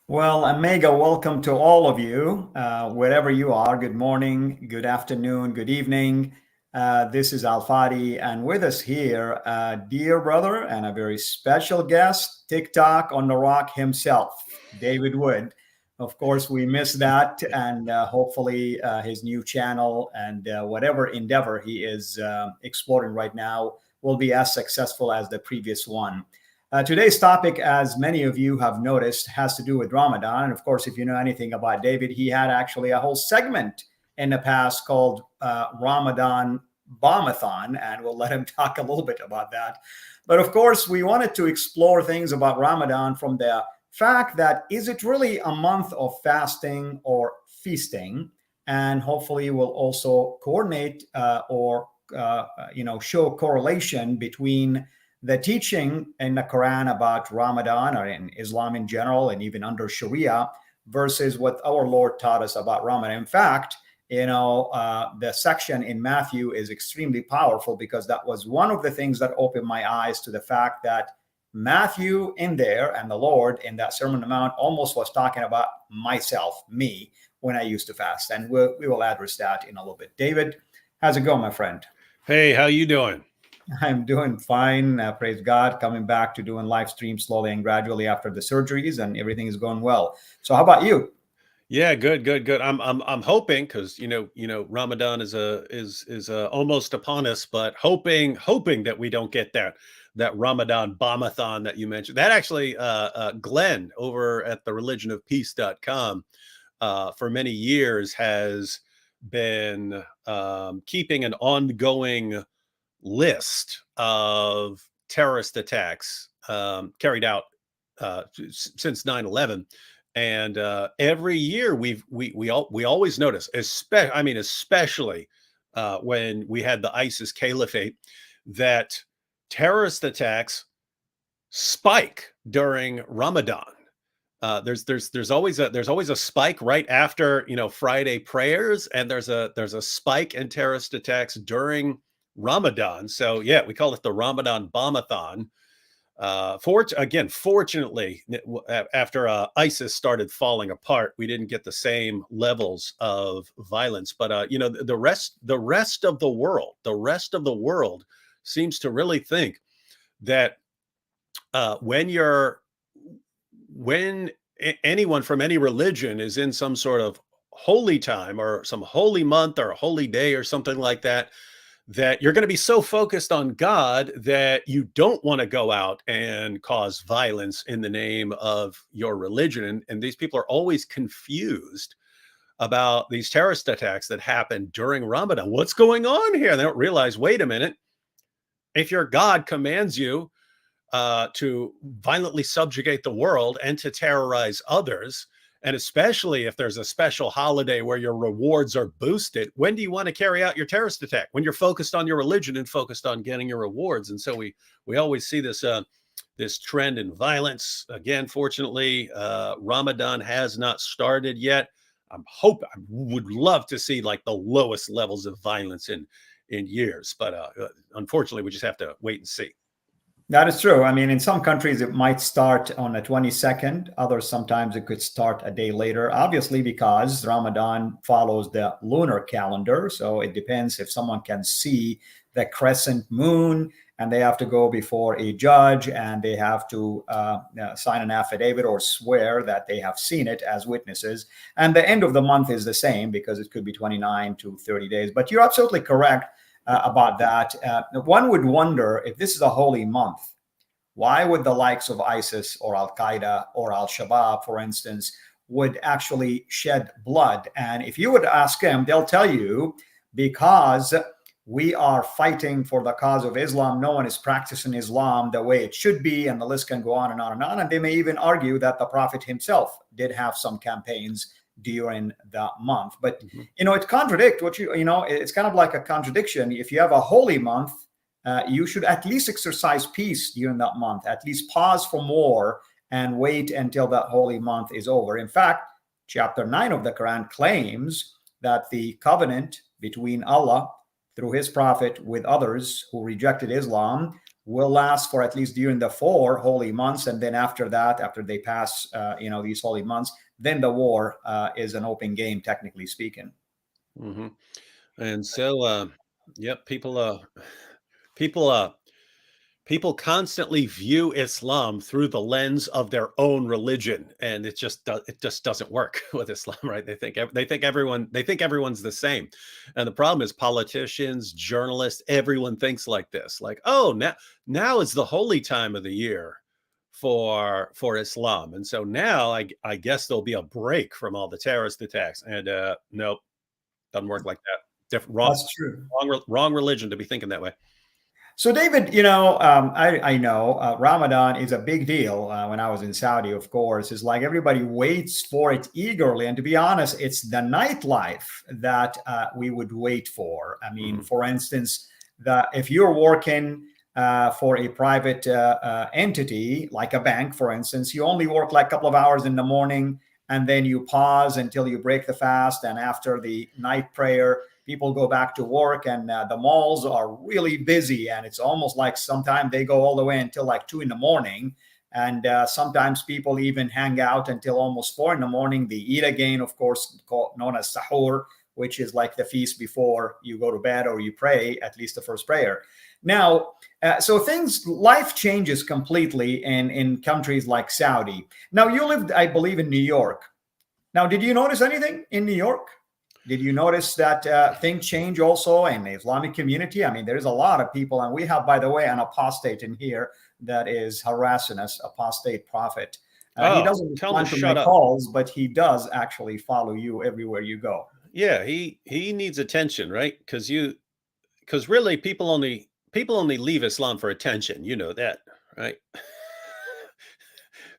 Well, a mega welcome to all of you, wherever you are. Good morning, good afternoon, good evening. This is Fadi, and with us here, a dear brother and a very special guest, TikTok on the Rock himself, David Wood. Of course, we miss that, and hopefully, his new channel and whatever endeavor he is exploring right now will be as successful as the previous one. Today's topic, as many of you have noticed, has to do with Ramadan. And of course, if you know anything about David, he had actually a whole segment in the past called Ramadan Bombathon, and we'll let him talk a little bit about that. But of course, we wanted to explore things about Ramadan from the fact that is it really a month of fasting or feasting? And hopefully, we'll also coordinate or show correlation between the teaching in the Quran about Ramadan or in Islam in general, and even under Sharia, versus what our Lord taught us about Ramadan. In fact, the section in Matthew is extremely powerful because that was one of the things that opened my eyes to the fact that Matthew in there and the Lord in that Sermon on the Mount almost was talking about myself, me, when I used to fast. And we will address that in a little bit. David, how's it going, my friend? Hey, how you doing? I'm doing fine. Praise God. Coming back to doing live stream slowly and gradually after the surgeries, and everything is going well. So, how about you? Yeah, good. I'm hoping because Ramadan is almost upon us, but hoping that we don't get that Ramadan bombathon that you mentioned. That actually, Glenn over at the religionofpeace.com for many years has been keeping an ongoing list of terrorist attacks carried out since 9/11, and every year we always notice, especially when we had the ISIS caliphate, that terrorist attacks spike during Ramadan. There's always a spike right after Friday prayers, and there's a spike in terrorist attacks during Ramadan. So yeah, we call it the Ramadan Bombathon. Fortunately, after ISIS started falling apart, we didn't get the same levels of violence. But the rest of the world seems to really think that when anyone from any religion is in some sort of holy time or some holy month or a holy day or something like that, that you're going to be so focused on God that you don't want to go out and cause violence in the name of your religion. And these people are always confused about these terrorist attacks that happen during Ramadan. What's going on here? They don't realize, wait a minute, if your God commands you to violently subjugate the world and to terrorize others, and especially if there's a special holiday where your rewards are boosted, when do you want to carry out your terrorist attack? When you're focused on your religion and focused on getting your rewards. And so we always see this trend in violence. Again, fortunately, Ramadan has not started yet. I would love to see like the lowest levels of violence in years, but unfortunately, we just have to wait and see. That is true. I mean, in some countries, it might start on the 22nd. Others, sometimes it could start a day later, obviously, because Ramadan follows the lunar calendar. So it depends if someone can see the crescent moon, and they have to go before a judge, and they have to sign an affidavit or swear that they have seen it as witnesses. And the end of the month is the same because it could be 29 to 30 days. But you're absolutely correct about that. One would wonder, if this is a holy month, why would the likes of ISIS or Al Qaeda or Al Shabaab, for instance, would actually shed blood? And if you would ask them, they'll tell you because we are fighting for the cause of Islam. No one is practicing Islam the way it should be, and the list can go on and on and on. And they may even argue that the Prophet himself did have some campaigns during that month. But it contradicts what it's kind of like a contradiction. If you have a holy month, you should at least exercise peace during that month, at least pause for more and wait until that holy month is over. In fact, chapter 9 of the Quran claims that the covenant between Allah through his prophet with others who rejected Islam will last for at least during the 4 holy months, and then after that, after they pass, these holy months, then the war is an open game, technically speaking. Hmm. And so, yep, people, people constantly view Islam through the lens of their own religion, and it just doesn't work with Islam, right? They think everyone's the same, and the problem is politicians, journalists, everyone thinks like this. Like, oh, now is the holy time of the year for Islam, and so now I guess there'll be a break from all the terrorist attacks. And nope, doesn't work like that. Different, That's true. wrong religion to be thinking that way. So, David, I know Ramadan is a big deal. When I was in Saudi, of course, it's like everybody waits for it eagerly. And to be honest, it's the nightlife that we would wait for. I mean, Mhm. for instance, if you're working for a private entity, like a bank, for instance, you only work like a couple of hours in the morning, and then you pause until you break the fast. And after the night prayer, people go back to work, and the malls are really busy, and it's almost like sometimes they go all the way until like 2 in the morning. And sometimes people even hang out until almost 4 in the morning. They eat again, of course, known as sahur, which is like the feast before you go to bed or you pray, at least the first prayer. Now, so life changes completely in countries like Saudi. Now, you lived, I believe, in New York. Now, did you notice anything in New York? Did you notice that things change also in the Islamic community? I mean, there's a lot of people, and we have, by the way, an apostate in here that is harassing us, apostate prophet. He Oh, doesn't tell him to respond to my shut up. calls, but he does actually follow you everywhere you go. Yeah, he needs attention, right? Because really people only leave Islam for attention. You know that, right?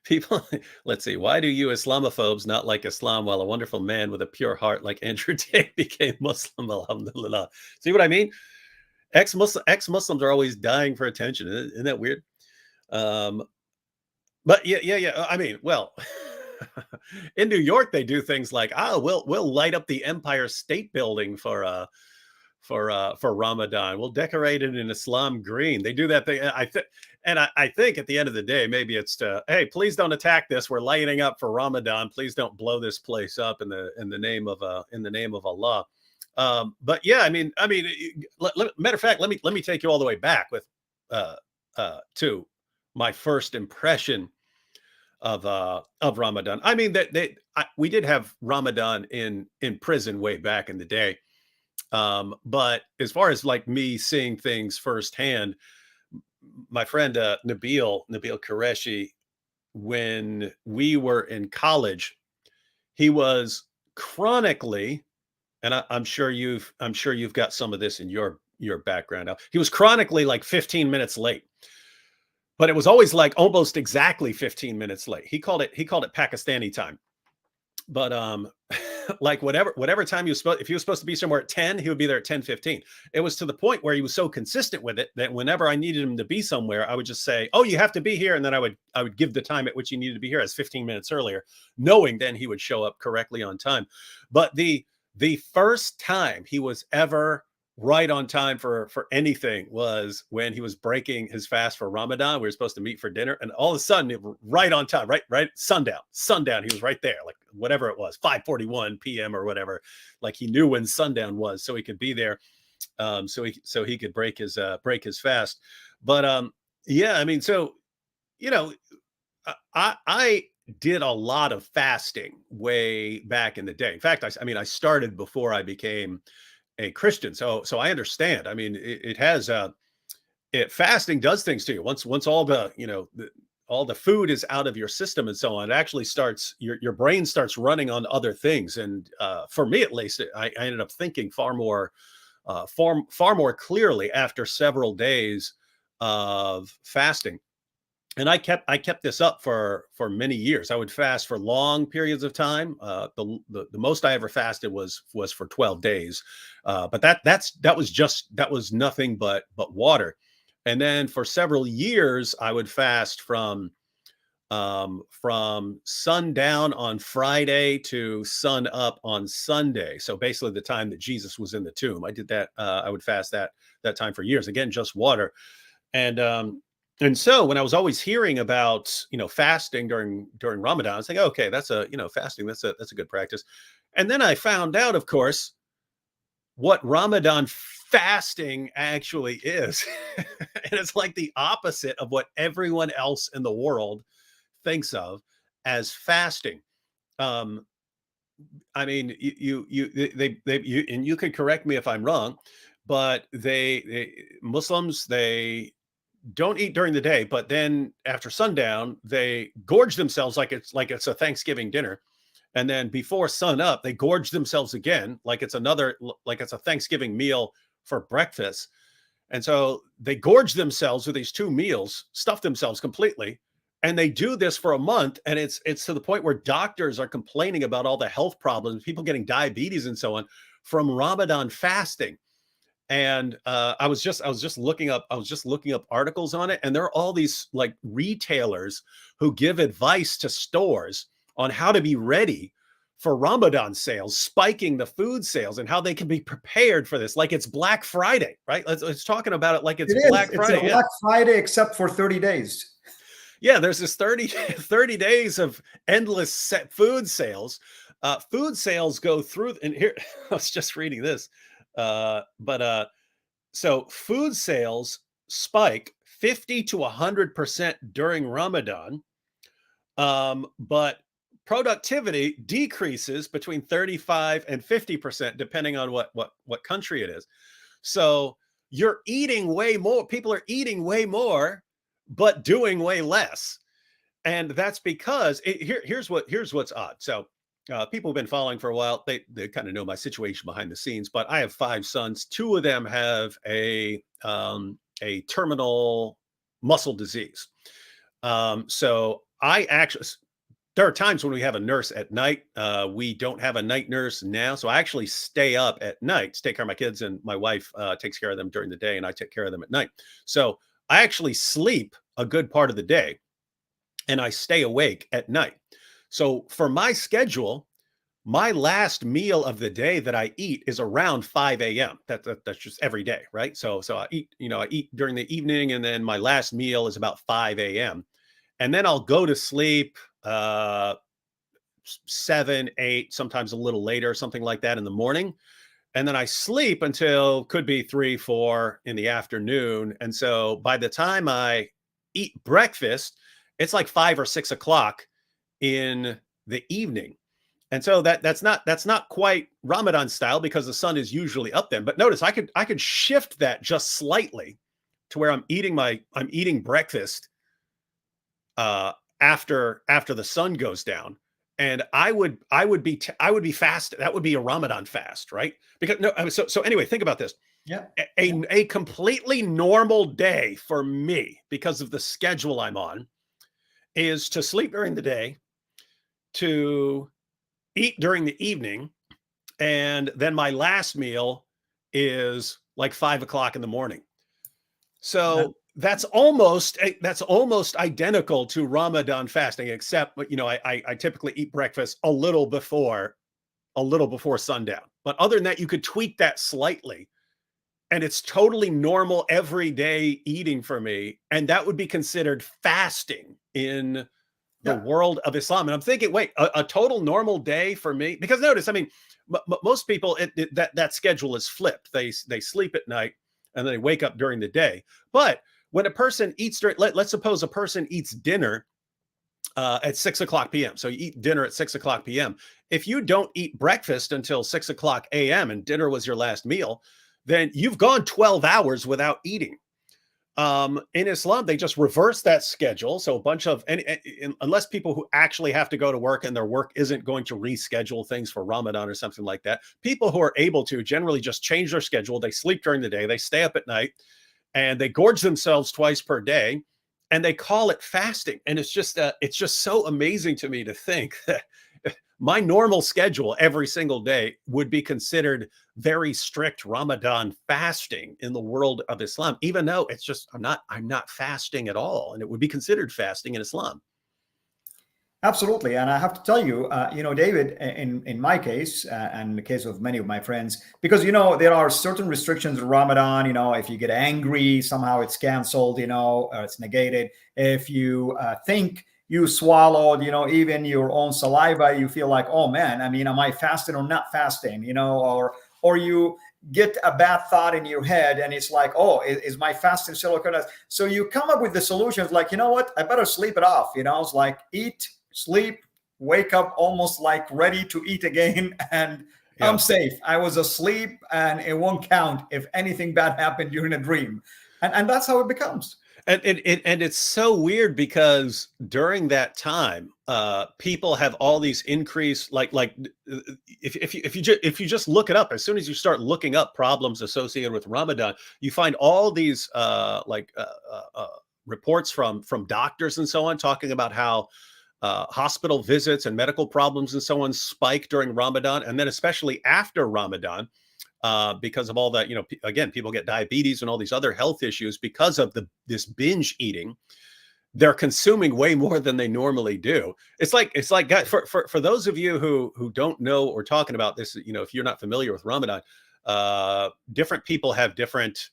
People, let's see. Why do you Islamophobes not like Islam while a wonderful man with a pure heart like Andrew Tate became Muslim? Alhamdulillah. See what I mean? Ex-Muslims are always dying for attention. Isn't that weird? Um, but yeah. I mean, well, in New York, they do things like, we'll light up the Empire State Building for Ramadan. We'll decorate it in Islam green. They do that thing. I think at the end of the day, maybe it's to, hey, please don't attack this. We're lighting up for Ramadan. Please don't blow this place up in the name of Allah. But yeah, matter of fact, let me take you all the way back with to my first impression of Ramadan. I mean we did have Ramadan in prison way back in the day. But as far as like me seeing things firsthand, my friend Nabil Qureshi, when we were in college, he was chronically, and I'm sure you've got some of this in your background now. He was chronically like 15 minutes late, but it was always like almost exactly 15 minutes late. He called it Pakistani time. But like whatever time if he was supposed to be somewhere at 10, he would be there at 10:15. It was to the point where he was so consistent with it that whenever I needed him to be somewhere, I would just say, "Oh, you have to be here," and then I would give the time at which he needed to be here as 15 minutes earlier, knowing then he would show up correctly on time. But the first time he was ever right on time for anything was when he was breaking his fast for Ramadan. We were supposed to meet for dinner, and all of a sudden, right on time, right sundown. He was right there, like whatever it was, 5:41 p.m. or whatever. Like he knew when sundown was, so he could be there, so he could break his fast. But yeah, I mean, so you know, I did a lot of fasting way back in the day. In fact, I started before I became a Christian. So I understand. I mean, it has fasting does things to you. Once all all the food is out of your system and so on, it actually starts your brain starts running on other things. And for me at least, I ended up thinking far more clearly after several days of fasting. And I kept this up for many years. I would fast for long periods of time. The most I ever fasted was for 12 days. But that was nothing but water. And then for several years, I would fast from sundown on Friday to sun up on Sunday. So basically the time that Jesus was in the tomb. I did that. I would fast that time for years. Again, just water. And so when I was always hearing about, fasting during Ramadan, I was like, okay, that's fasting. That's a good practice. And then I found out, of course, what Ramadan fasting actually is. And it's like the opposite of what everyone else in the world thinks of as fasting. Um, I mean, and you could correct me if I'm wrong, but Muslims, they don't eat during the day, but then after sundown, they gorge themselves like it's a Thanksgiving dinner. And then before sun up, they gorge themselves again, like it's a Thanksgiving meal for breakfast. And so they gorge themselves with these two meals, stuff themselves completely. And they do this for a month. And it's to the point where doctors are complaining about all the health problems, people getting diabetes and so on from Ramadan fasting. And I was just looking up articles on it, and there are all these like retailers who give advice to stores on how to be ready for Ramadan sales, spiking the food sales, and how they can be prepared for this, like it's Black Friday, right? Let's talking about it like it's Black Friday. It's a Black Friday, except for 30 days. Yeah, there's this 30 days of endless set food sales. Food sales go through, and here I was just reading this. So food sales spike 50 to 100% during Ramadan, but productivity decreases between 35 and 50%, depending on what country it is. So you're eating way more. People are eating way more, but doing way less. And that's because here's what's odd. So people have been following for a while. They kind of know my situation behind the scenes, but I have 5 sons. 2 of them have a terminal muscle disease. So I actually, there are times when we have a nurse at night. We don't have a night nurse now, so I actually stay up at night to take care of my kids, and my wife takes care of them during the day, and I take care of them at night. So I actually sleep a good part of the day, and I stay awake at night. So for my schedule, my last meal of the day that I eat is around 5 a.m. That's just every day, right? So I eat during the evening, and then my last meal is about 5 a.m. And then I'll go to sleep 7, 8, sometimes a little later, something like that in the morning. And then I sleep until could be 3, 4 in the afternoon. And so by the time I eat breakfast, it's like 5 or 6 o'clock in the evening. And so that's not quite Ramadan style, because the sun is usually up then. But notice I could shift that just slightly to where I'm eating breakfast after the sun goes down, and I would be fast. That would be a Ramadan fast, right? Because so anyway, think about this. Yeah. A completely normal day for me, because of the schedule I'm on, is to sleep during the day, to eat during the evening, and then my last meal is like 5 o'clock in the morning. So that's almost identical to Ramadan fasting, except I typically eat breakfast a little before sundown. But other than that, you could tweak that slightly, and it's totally normal everyday eating for me, and that would be considered fasting in the world of Islam. And I'm thinking, wait, a total normal day for me? Because notice, I mean, most people, that schedule is flipped. They sleep at night and then they wake up during the day. But when a person eats let's suppose a person eats dinner at 6 o'clock p.m. So you eat dinner at 6 o'clock p.m. If you don't eat breakfast until 6 o'clock a.m. and dinner was your last meal, then you've gone 12 hours without eating. In Islam, they just reverse that schedule. So a bunch of, unless people who actually have to go to work and their work isn't going to reschedule things for Ramadan or something like that, people who are able to generally just change their schedule. They sleep during the day, they stay up at night, and they gorge themselves twice per day, and they call it fasting. And it's just so amazing to me to think that my normal schedule every single day would be considered very strict Ramadan fasting in the world of Islam, even though I'm not fasting at all. And it would be considered fasting in Islam. Absolutely, and I have to tell you, David, in my case, and the case of many of my friends, because there are certain restrictions in Ramadan. If you get angry, somehow it's canceled. Or it's negated. If you think you swallowed, even your own saliva, you feel like, oh man, I mean, am I fasting or not fasting? Or you get a bad thought in your head and it's like, oh, is my fasting still okay? So you come up with the solutions like, you know what, I better sleep it off. It's like eat, sleep, wake up almost like ready to eat again, and Yeah. I'm safe. I was asleep and it won't count if anything bad happened during a dream. And that's how it becomes. And it's so weird because during that time, people have all these increased if you just look it up, as soon as you start looking up problems associated with Ramadan, you find all these reports from doctors and so on talking about how hospital visits and medical problems and so on spike during Ramadan, and then especially after Ramadan. Because of all that, again, people get diabetes and all these other health issues because of this binge eating. They're consuming way more than they normally do. It's like guys, for those of you who don't know or talking about this, if you're not familiar with Ramadan, different people have different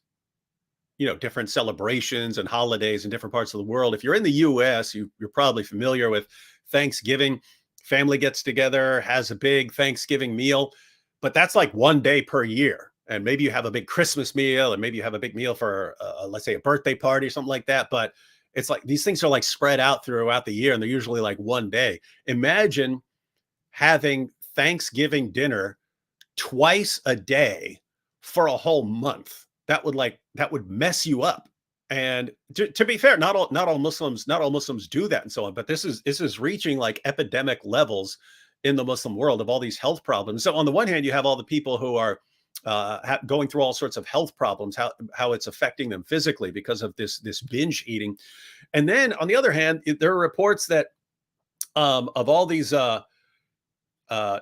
celebrations and holidays in different parts of the world. If you're in the US, you're probably familiar with Thanksgiving. Family gets together, has a big Thanksgiving meal, but that's like one day per year. And maybe you have a big Christmas meal, and maybe you have a big meal for, let's say, a birthday party or something like that. But it's like these things are like spread out throughout the year, and they're usually like one day. Imagine having Thanksgiving dinner twice a day for a whole month. That would mess you up. And to be fair, not all Muslims do that and so on. But this is reaching like epidemic levels in the Muslim world of all these health problems. So on the one hand, you have all the people who are going through all sorts of health problems, how it's affecting them physically because of this binge eating. And then on the other hand, there are reports that of all these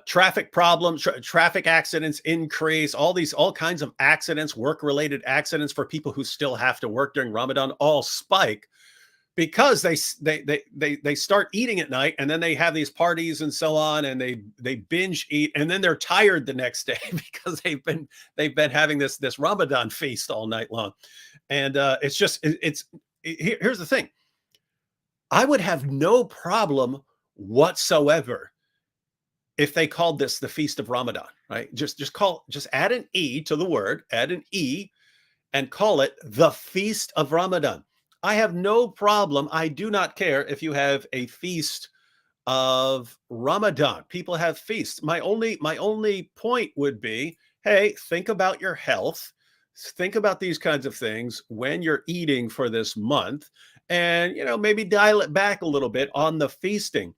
traffic problems, traffic accidents increase, all kinds of accidents, work-related accidents for people who still have to work during Ramadan, all spike because they start eating at night, and then they have these parties and so on, and they binge eat, and then they're tired the next day because they've been having this Ramadan feast all night long. And here's the thing. I would have no problem whatsoever if they called this the Feast of Ramadan, right? Just add an E to the word, add an E, and call it the Feast of Ramadan. I have no problem. I do not care if you have a feast of Ramadan. People have feasts. My only point would be, hey, think about your health. Think about these kinds of things when you're eating for this month, and maybe dial it back a little bit on the feasting.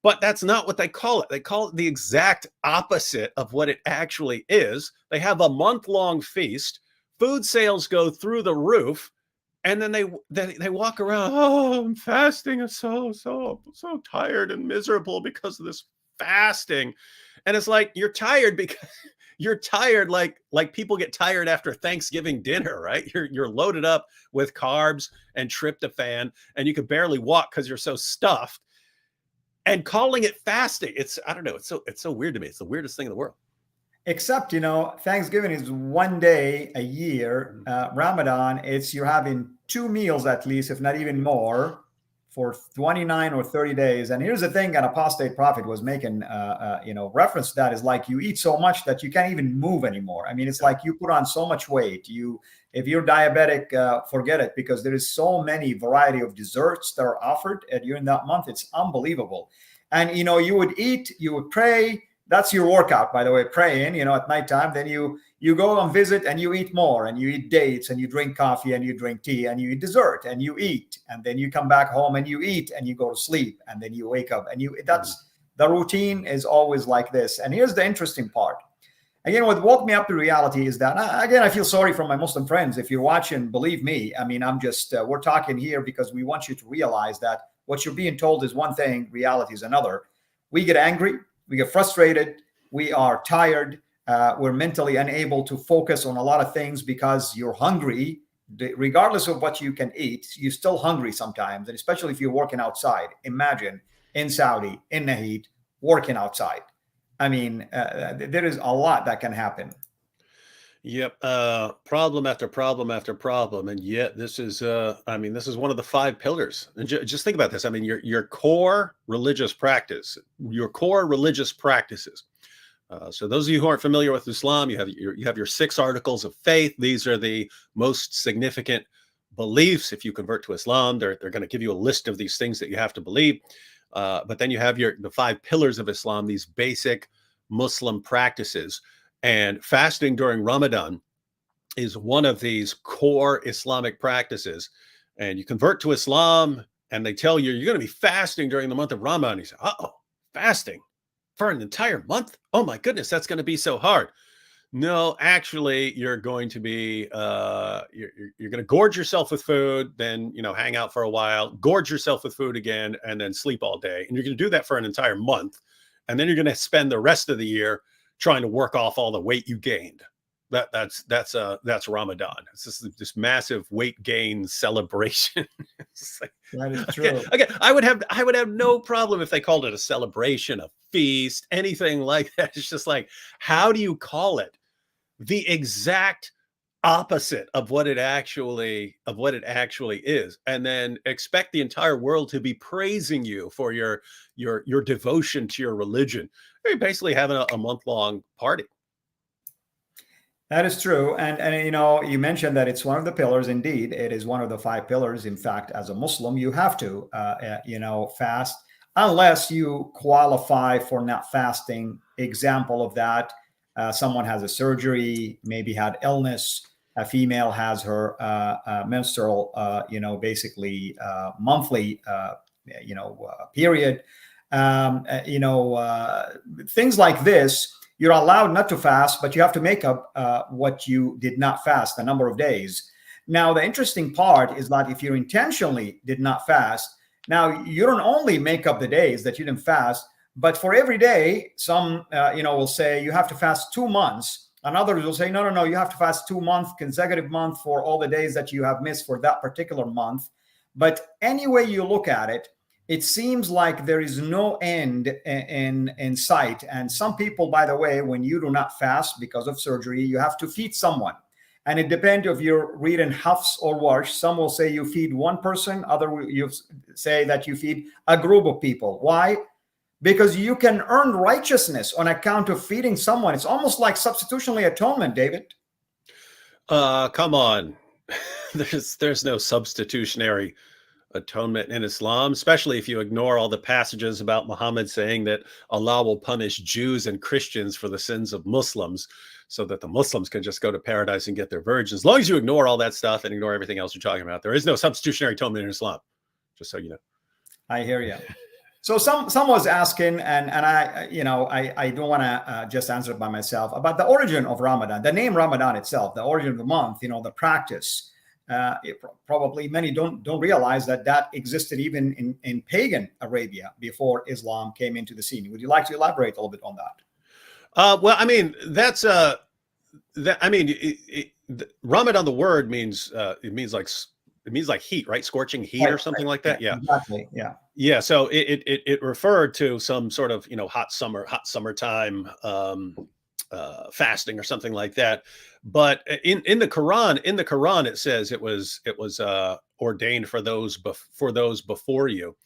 But that's not what they call it. They call it the exact opposite of what it actually is. They have a month-long feast. Food sales go through the roof, and then they walk around. Oh, I'm fasting. I'm so tired and miserable because of this fasting. And it's like you're tired because you're tired like people get tired after Thanksgiving dinner, right? You're loaded up with carbs and tryptophan, and you can barely walk because you're so stuffed. And calling it fasting, I don't know, it's so weird to me. It's the weirdest thing in the world. Except, Thanksgiving is one day a year. Ramadan, you're having two meals at least, if not even more, for 29 or 30 days. And here's the thing: an apostate prophet was making, reference to that, is like you eat so much that you can't even move anymore. I mean, it's like you put on so much weight. If you're diabetic, forget it, because there is so many variety of desserts that are offered during that month. It's unbelievable. And, you would eat, you would pray. That's your workout, by the way, praying, at nighttime. Then you go and visit, and you eat more, and you eat dates, and you drink coffee, and you drink tea, and you eat dessert, and you eat, and then you come back home and you eat, and you go to sleep, and then you wake up, and that's the routine is always like this. And here's the interesting part. Again, what woke me up to reality is that, again, I feel sorry for my Muslim friends. If you're watching, believe me, I mean, I'm just, we're talking here because we want you to realize that what you're being told is one thing, reality is another. We get angry. We get frustrated. We are tired. We're mentally unable to focus on a lot of things because you're hungry. Regardless of what you can eat, you're still hungry sometimes, and especially if you're working outside. Imagine in Saudi, in the heat, working outside. I mean, there is a lot that can happen. Yep. Problem after problem after problem. And yet this is, I mean, this is one of the five pillars. And just think about this. I mean, your core religious practice, your core religious practices. So those of you who aren't familiar with Islam, you have your 6 articles of faith. These are the most significant beliefs. If you convert to Islam, they're going to give you a list of these things that you have to believe. But then you have the 5 pillars of Islam, these basic Muslim practices. And fasting during Ramadan is one of these core Islamic practices. And you convert to Islam and they tell you you're going to be fasting during the month of Ramadan. You say, uh-oh, fasting for an entire month? Oh my goodness, that's going to be so hard. No, actually, you're going to be, you're going to gorge yourself with food, then, hang out for a while, gorge yourself with food again, and then sleep all day. And you're going to do that for an entire month. And then you're going to spend the rest of the year trying to work off all the weight you gained. That's Ramadan. It's just this massive weight gain celebration. Like, that is true. Again, I would have no problem if they called it a celebration, a feast, anything like that. It's just like, how do you call it the exact opposite of what it actually is, and then expect the entire world to be praising you for your devotion to your religion? You're basically having a month-long party. That is true. And you mentioned that it's one of the pillars. Indeed, it is one of the 5 pillars. In fact, as a Muslim, you have to, fast unless you qualify for not fasting. Example of that, someone has a surgery, maybe had illness. A female has her menstrual, basically monthly, period. Things like this. You're allowed not to fast, but you have to make up what you did not fast, the number of days. Now, the interesting part is that if you intentionally did not fast, now you don't only make up the days that you didn't fast, but for every day, some, will say you have to fast 2 months. And others will say, no, you have to fast 2 months, consecutive month for all the days that you have missed for that particular month. But any way you look at it, it seems like there is no end in sight. And some people, by the way, when you do not fast because of surgery, you have to feed someone. And it depends if you're reading Hafs or Warsh. Some will say you feed one person. Other you say that you feed a group of people. Why? Because you can earn righteousness on account of feeding someone. It's almost like substitutionary atonement, David. Come on. There's no substitutionary atonement in Islam, especially if you ignore all the passages about Muhammad saying that Allah will punish Jews and Christians for the sins of Muslims so that the Muslims can just go to paradise and get their virgins. As long as you ignore all that stuff and ignore everything else you're talking about, there is no substitutionary atonement in Islam, just so you know. I hear you. So some was asking, and I don't want to just answer it by myself, about the origin of Ramadan, the name Ramadan itself, the origin of the month, the practice. Probably many don't realize that existed even in pagan Arabia before Islam came into the scene. Would you like to elaborate a little bit on that? Well, I mean, that's Ramadan. The word means it means like heat, right? Scorching heat or something like that. Yeah, exactly. Yeah. So it referred to some sort of hot summertime fasting or something like that. But in the Quran, it says it was ordained for those before you,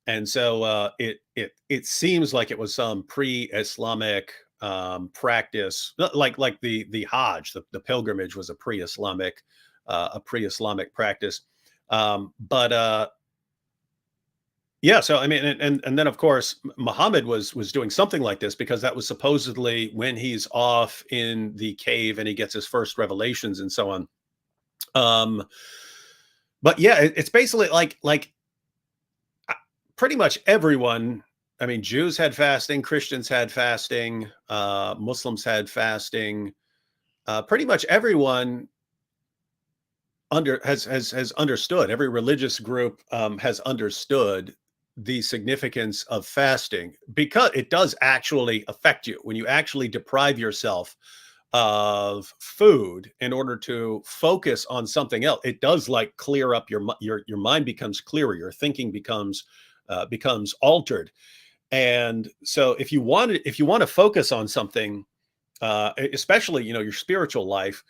and so it seems like it was some pre-Islamic practice, like the Hajj, the pilgrimage was a pre-Islamic practice. Yeah, so I mean, and then of course Muhammad was doing something like this because that was supposedly when he's off in the cave and he gets his first revelations and so on. But yeah, it's basically like pretty much everyone. I mean, Jews had fasting, Christians had fasting, Muslims had fasting. Pretty much everyone has understood. Every religious group has understood the significance of fasting, because it does actually affect you when you actually deprive yourself of food in order to focus on something else. It does like clear up your mind becomes clearer, your thinking becomes becomes altered. And so if you want to focus on something, especially, your spiritual life,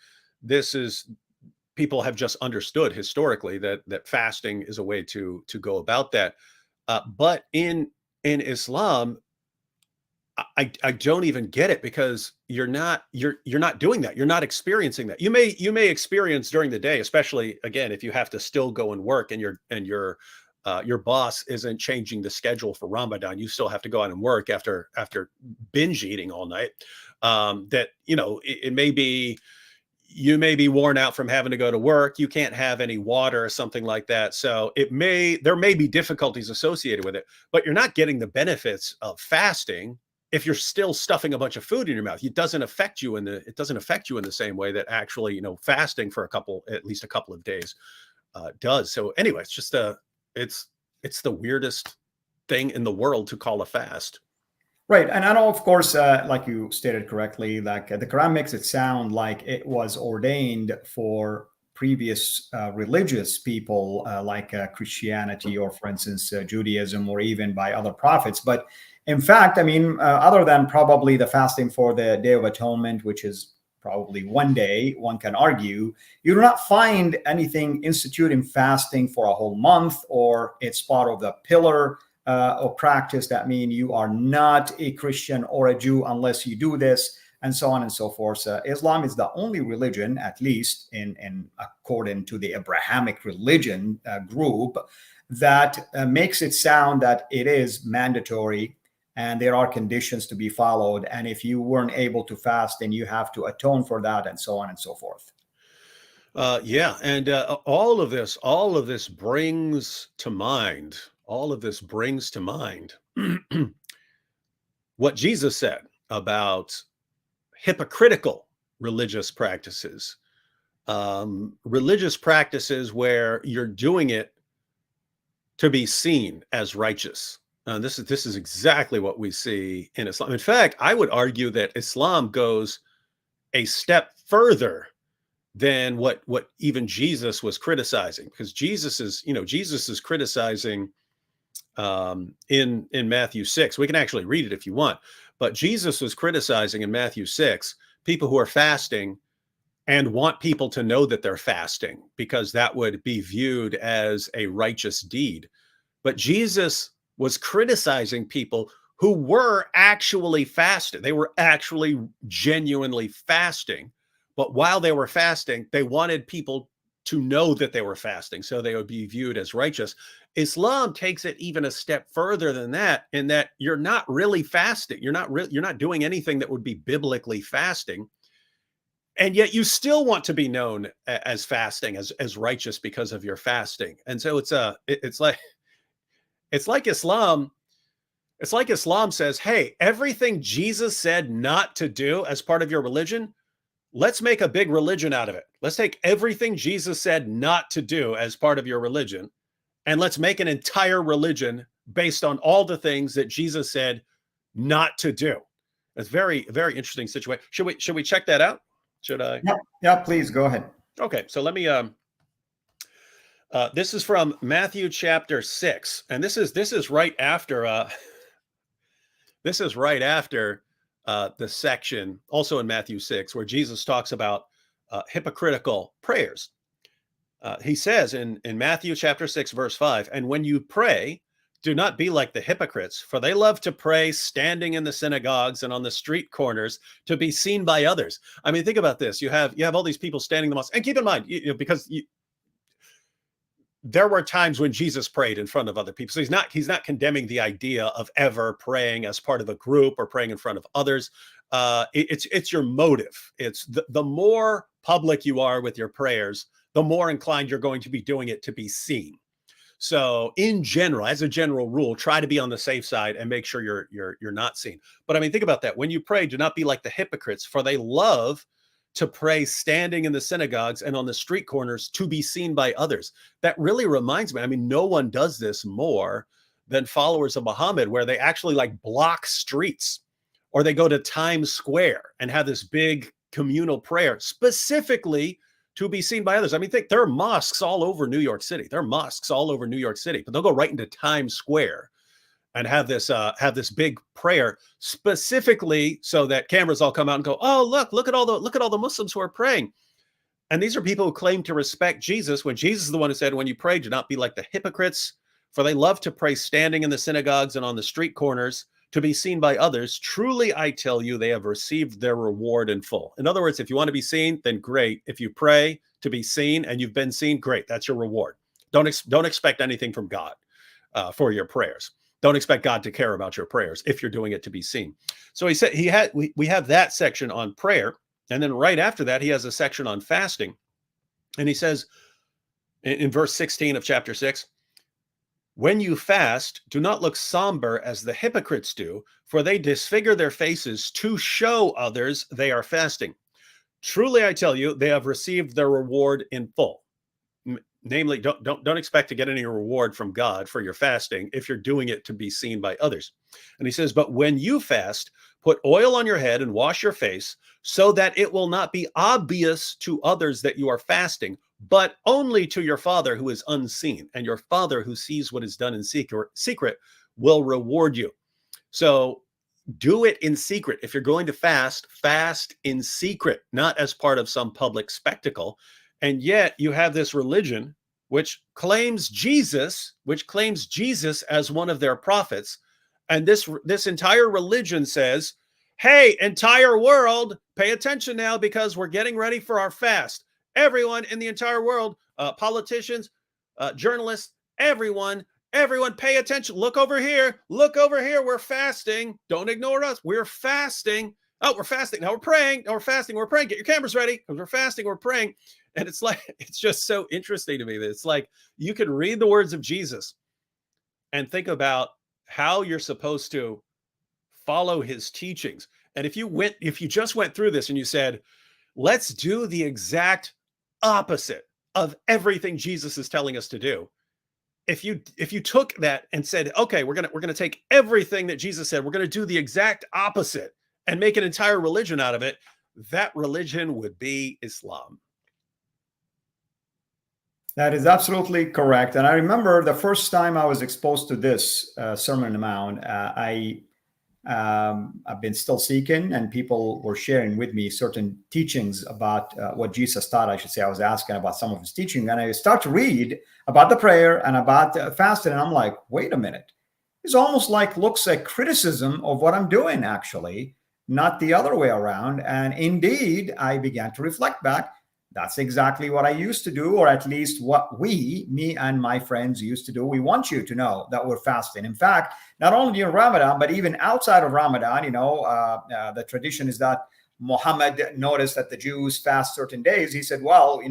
people have just understood historically that fasting is a way to go about that. But in Islam, I don't even get it, because you're not doing that. You're not experiencing that. You may experience during the day, especially again if you have to still go and work, and your boss isn't changing the schedule for Ramadan. You still have to go out and work after binge eating all night. That it may be, you may be worn out from having to go to work. You can't have any water or something like that. So there may be difficulties associated with it, but you're not getting the benefits of fasting if you're still stuffing a bunch of food in your mouth. It doesn't affect you in the same way that actually, fasting for at least a couple of days does. So anyway, it's just it's the weirdest thing in the world to call a fast. Right. And I know, of course, like you stated correctly, like the Quran makes it sound like it was ordained for previous religious people, like Christianity, or for instance, Judaism, or even by other prophets. But in fact, I mean, other than probably the fasting for the Day of Atonement, which is probably one day, one can argue, you do not find anything instituting fasting for a whole month, or it's part of the pillar or practice that mean you are not a Christian or a Jew unless you do this, and so on and so forth. Islam is the only religion, at least in according to the Abrahamic religion group, that makes it sound that it is mandatory and there are conditions to be followed. And if you weren't able to fast, then you have to atone for that, and so on and so forth. Yeah, and all of this brings to mind. All of this brings to mind what Jesus said about hypocritical religious practices, religious practices where you're doing it to be seen as righteous. This is exactly what we see in Islam. In fact, I would argue that Islam goes a step further than what even Jesus was criticizing, because Jesus is criticizing in Matthew 6. We can actually read it if you want, but Jesus was criticizing in Matthew 6 people who are fasting and want people to know that they're fasting, because that would be viewed as a righteous deed. But Jesus was criticizing people who were actually fasting. They were actually genuinely fasting. But while they were fasting, they wanted people to know that they were fasting, so they would be viewed as righteous. Islam takes it even a step further than that, in that you're not really fasting. You're not doing anything that would be biblically fasting. And yet you still want to be known as fasting, as righteous because of your fasting. And so it's like Islam says, hey, everything Jesus said not to do as part of your religion, let's make a big religion out of it. Let's take everything Jesus said not to do as part of your religion, and let's make an entire religion based on all the things that Jesus said not to do. It's very, very interesting situation. Should we check that out? Should I? Yeah, please go ahead. Okay, so let me this is from Matthew chapter 6, and this is right after the section also in Matthew 6 where Jesus talks about hypocritical prayers. He says in Matthew chapter 6 verse 5, and when you pray, do not be like the hypocrites, for they love to pray standing in the synagogues and on the street corners to be seen by others. I mean, think about this. You have all these people standing in the mosque, and keep in mind, because there were times when Jesus prayed in front of other people. So he's not condemning the idea of ever praying as part of a group or praying in front of others. It's your motive. It's the more public you are with your prayers, the more inclined you're going to be doing it to be seen. So in general, as a general rule, try to be on the safe side and make sure you're not seen. But I mean, think about that. When you pray, do not be like the hypocrites, for they love to pray standing in the synagogues and on the street corners to be seen by others. That really reminds me, I mean, no one does this more than followers of Muhammad, where they actually like block streets, or they go to Times Square and have this big communal prayer specifically to be seen by others. I mean, think there are mosques all over New York City. There are mosques all over New York City, but they'll go right into Times Square and have this big prayer specifically so that cameras all come out and go, oh, look at all the Muslims who are praying. And these are people who claim to respect Jesus, when Jesus is the one who said, when you pray, do not be like the hypocrites, for they love to pray standing in the synagogues and on the street corners to be seen by others. Truly, I tell you, they have received their reward in full. In other words, if you want to be seen, then great. If you pray to be seen and you've been seen, great. That's your reward. Don't expect anything from God for your prayers. Don't expect God to care about your prayers if you're doing it to be seen. So he said we have that section on prayer. And then right after that, he has a section on fasting. And he says in verse 16 of chapter 6, when you fast, do not look somber as the hypocrites do, for they disfigure their faces to show others they are fasting. Truly, I tell you, they have received their reward in full. Namely, don't expect to get any reward from God for your fasting if you're doing it to be seen by others. And he says, but when you fast, put oil on your head and wash your face so that it will not be obvious to others that you are fasting, but only to your Father who is unseen. And your Father who sees what is done in secret will reward you. So do it in secret. If you're going to fast, fast in secret, not as part of some public spectacle. And yet you have this religion which claims Jesus as one of their prophets. And this entire religion says, hey, entire world, pay attention now because we're getting ready for our fast. Everyone in the entire world, politicians, journalists, everyone pay attention. Look over here. We're fasting. Don't ignore us. We're fasting. Oh, we're fasting. Now we're praying. Now we're fasting. We're praying. Get your cameras ready because we're fasting. We're praying. And it's like, it's just so interesting to me that it's like you could read the words of Jesus and think about how you're supposed to follow his teachings. And if you just went through this and you said, let's do the exact opposite of everything Jesus is telling us to do. If you took that and said, okay, we're gonna take everything that Jesus said, we're gonna do the exact opposite and make an entire religion out of it, that religion would be Islam. That is absolutely correct. And I remember the first time I was exposed to this Sermon on the Mount, I've been still seeking, and people were sharing with me certain teachings about what Jesus taught, I should say. I was asking about some of his teaching, and I start to read about the prayer and about fasting, and I'm like, wait a minute. It's almost like looks like criticism of what I'm doing, actually, not the other way around. And indeed, I began to reflect back. That's exactly what I used to do, or at least what me and my friends used to do. We want you to know that we're fasting. In fact, not only during Ramadan, but even outside of Ramadan, the tradition is that Muhammad noticed that the Jews fast certain days. He said, well,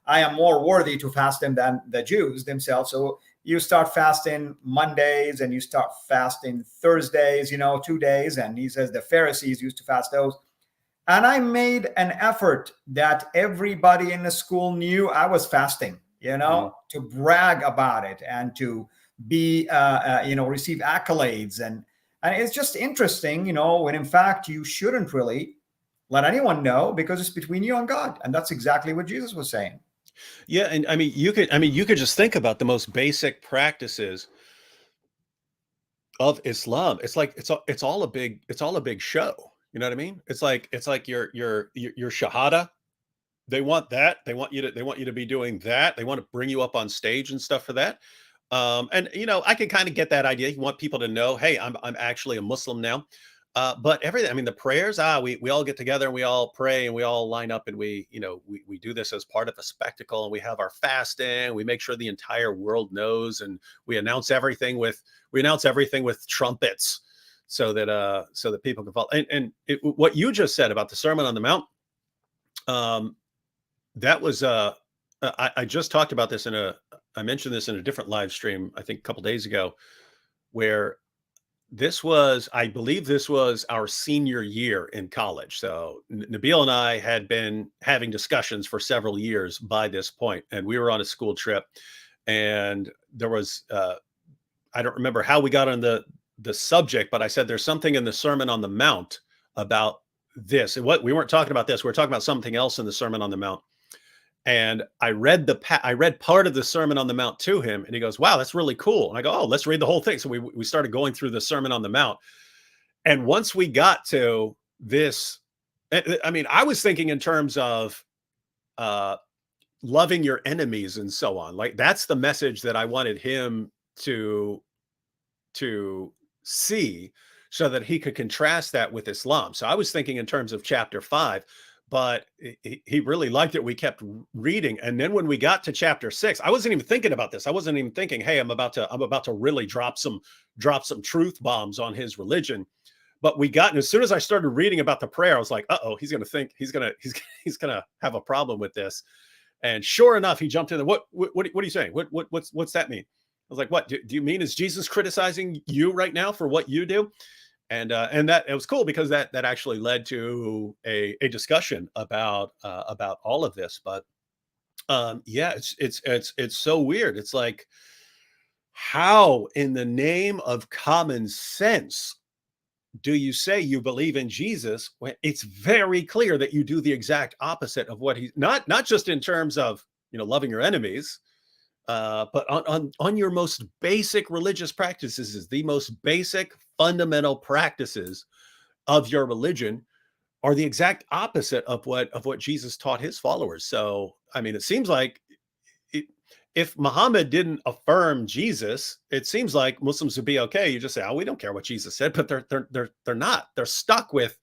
I am more worthy to fast them than the Jews themselves. So you start fasting Mondays and you start fasting Thursdays, 2 days. And he says the Pharisees used to fast those. And I made an effort that everybody in the school knew I was fasting, to brag about it and to be, receive accolades. And it's just interesting, when in fact you shouldn't really let anyone know because it's between you and God. And that's exactly what Jesus was saying. Yeah. And you could just think about the most basic practices of Islam. It's like, it's all a big show. You know what I mean? It's like your shahada. They want that. They want you to be doing that. They want to bring you up on stage and stuff for that. And I can kind of get that idea. You want people to know, hey, I'm actually a Muslim now. But everything, the prayers, we all get together and we all pray and we all line up and we do this as part of a spectacle, and we have our fasting. We make sure the entire world knows, and we announce everything with trumpets. So that people can follow. And what you just said about the Sermon on the Mount, that was I just talked about this I mentioned this in a different live stream, I think a couple days ago, where I believe this was our senior year in college. So Nabil and I had been having discussions for several years by this point, and we were on a school trip, and there was I don't remember how we got on the subject, but I said there's something in the Sermon on the Mount about this. And we weren't talking about this. We were talking about something else in the Sermon on the Mount. And I read part of the Sermon on the Mount to him, and he goes, "Wow, that's really cool." And I go, "Oh, let's read the whole thing." So we started going through the Sermon on the Mount, and once we got to this, I mean, I was thinking in terms of uh, loving your enemies and so on. Like that's the message that I wanted him to see, so that he could contrast that with Islam. So I was thinking in terms of chapter 5, but he really liked it. We kept reading, and then when we got to chapter 6, I wasn't even thinking about this. I wasn't even thinking, "Hey, I'm about to really drop some truth bombs on his religion." But and as soon as I started reading about the prayer, I was like, "Uh-oh, he's going to think he's going to have a problem with this." And sure enough, he jumped in. What are you saying? What's that mean? I was like, "What do you mean? Is Jesus criticizing you right now for what you do?" And that it was cool, because that actually led to a discussion about all of this. But yeah, it's so weird. It's like, how in the name of common sense do you say you believe in Jesus when it's very clear that you do the exact opposite of what he's not just in terms of, loving your enemies, but on your most basic religious practices, is the most basic fundamental practices of your religion are the exact opposite of what Jesus taught his followers. So, I mean, it seems like it, if Muhammad didn't affirm Jesus, it seems like Muslims would be okay. You just say, "Oh, we don't care what Jesus said," but they're not. They're stuck with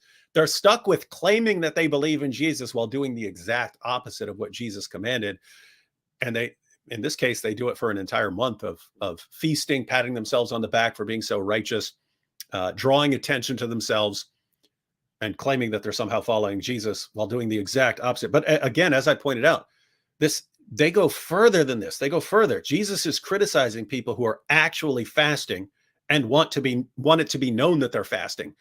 claiming that they believe in Jesus while doing the exact opposite of what Jesus commanded. And in this case, they do it for an entire month of feasting, patting themselves on the back for being so righteous, drawing attention to themselves, and claiming that they're somehow following Jesus while doing the exact opposite. But again, as I pointed out, they go further than this. They go further. Jesus is criticizing people who are actually fasting and want it to be known that they're fasting.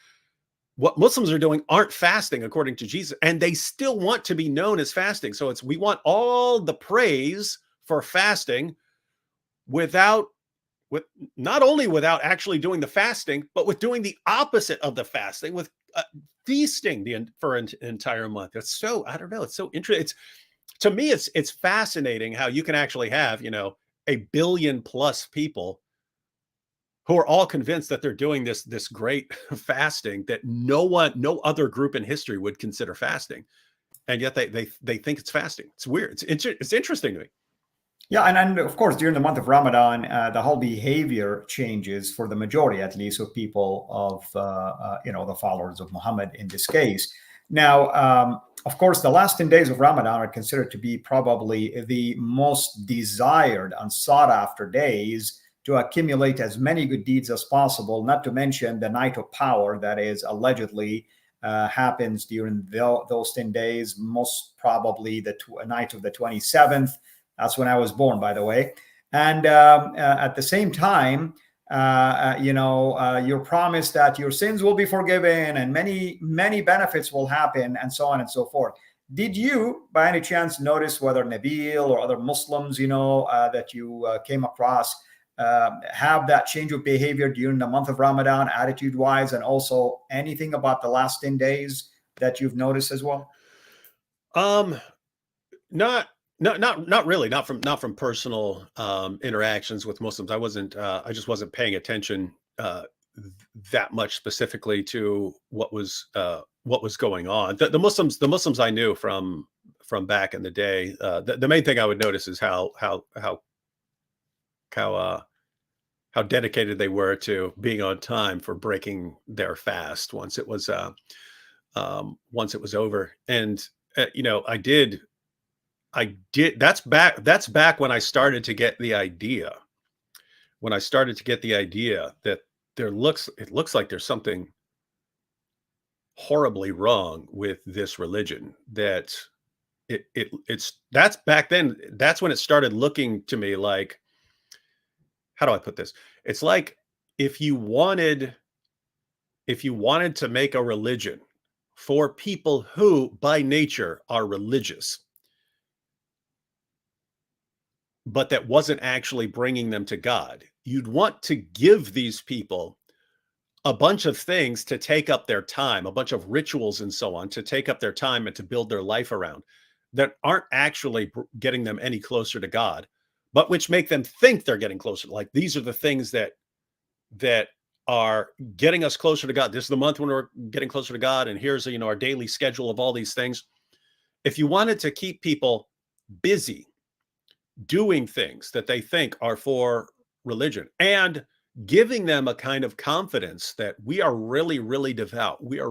What Muslims are doing aren't fasting according to Jesus, and they still want to be known as fasting. So we want all the praise for fasting without not only without actually doing the fasting, but with doing the opposite of the fasting, with feasting for an entire month. It's so, I don't know. It's so interesting. To me, it's fascinating how you can actually have, 1 billion plus people who are all convinced that they're doing this great fasting that no other group in history would consider fasting, and yet they think it's fasting. It's weird. It's interesting to me. Yeah, and of course, during the month of Ramadan, the whole behavior changes for the majority, at least, of people of the followers of Muhammad in this case. Now, of course, the last 10 days of Ramadan are considered to be probably the most desired and sought after days to accumulate as many good deeds as possible, not to mention the night of power that is allegedly happens during those 10 days, most probably the night of the 27th. That's when I was born, by the way. And at the same time, you're promised that your sins will be forgiven and many, many benefits will happen, and so on and so forth. Did you, by any chance, notice whether Nabil or other Muslims, that you came across, have that change of behavior during the month of Ramadan, attitude-wise, and also anything about the last 10 days that you've noticed as well? Not not really, not from personal interactions with Muslims. I just wasn't paying attention that much specifically to what was going on. The Muslims I knew from back in the day. The main thing I would notice is how dedicated they were to being on time for breaking their fast once it was over. And I did. That's back when I started to get the idea. When I started to get the idea that it looks like there's something horribly wrong with this religion. That that's back then. That's when it started looking to me like, how do I put this? It's like if you wanted to make a religion for people who by nature are religious, but that wasn't actually bringing them to God. You'd want to give these people a bunch of things to take up their time, a bunch of rituals and so on to take up their time and to build their life around. that aren't actually getting them any closer to God, but which make them think they're getting closer. Like, these are the things that are getting us closer to God. This is the month when we're getting closer to God, and here's our daily schedule of all these things. If you wanted to keep people busy doing things that they think are for religion and giving them a kind of confidence that we are really, really devout, we are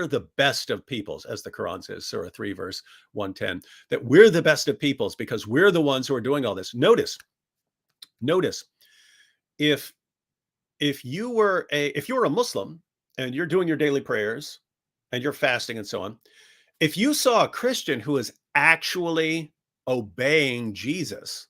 the best of peoples, as the Quran says, Surah 3, verse 110, that we're the best of peoples because we're the ones who are doing all this. Notice, if you were a Muslim and you're doing your daily prayers and you're fasting and so on, if you saw a Christian who is actually obeying Jesus,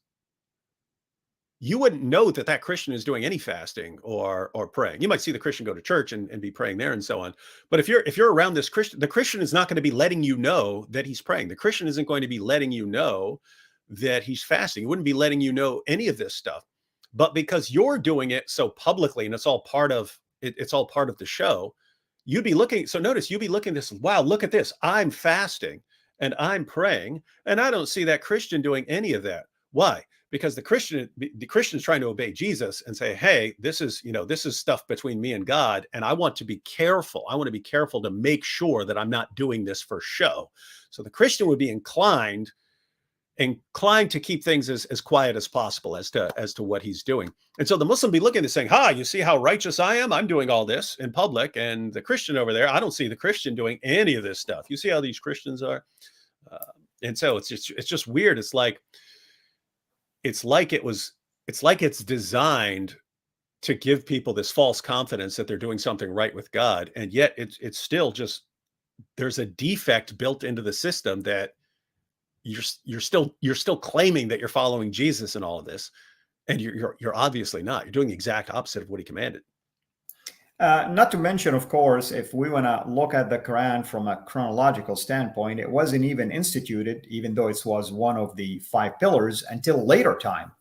you wouldn't know that that Christian is doing any fasting or praying. You might see the Christian go to church and be praying there and so on. But if you're around this Christian, the Christian is not going to be letting you know that he's praying. The Christian isn't going to be letting you know that he's fasting. He wouldn't be letting you know any of this stuff. But because you're doing it so publicly, and it's all part of the show, you'd be looking. So notice, you'd be looking at this. Wow, look at this. I'm fasting and I'm praying, and I don't see that Christian doing any of that. Why? Because the Christian is trying to obey Jesus and say, hey, this is stuff between me and God, and I want to be careful. I want to be careful to make sure that I'm not doing this for show. So the Christian would be inclined to keep things as quiet as possible as to what he's doing. And so the Muslim be looking at this saying, you see how righteous I am? I'm doing all this in public. And the Christian over there, I don't see the Christian doing any of this stuff. You see how these Christians are? And so it's just weird. It's like it's designed to give people this false confidence that they're doing something right with God. And yet it's still just, there's a defect built into the system that you're still claiming that you're following Jesus in all of this, and you're obviously not. You're doing the exact opposite of what he commanded. Not to mention, of course, if we want to look at the Quran from a chronological standpoint, it wasn't even instituted, even though it was one of the 5 pillars, until later time.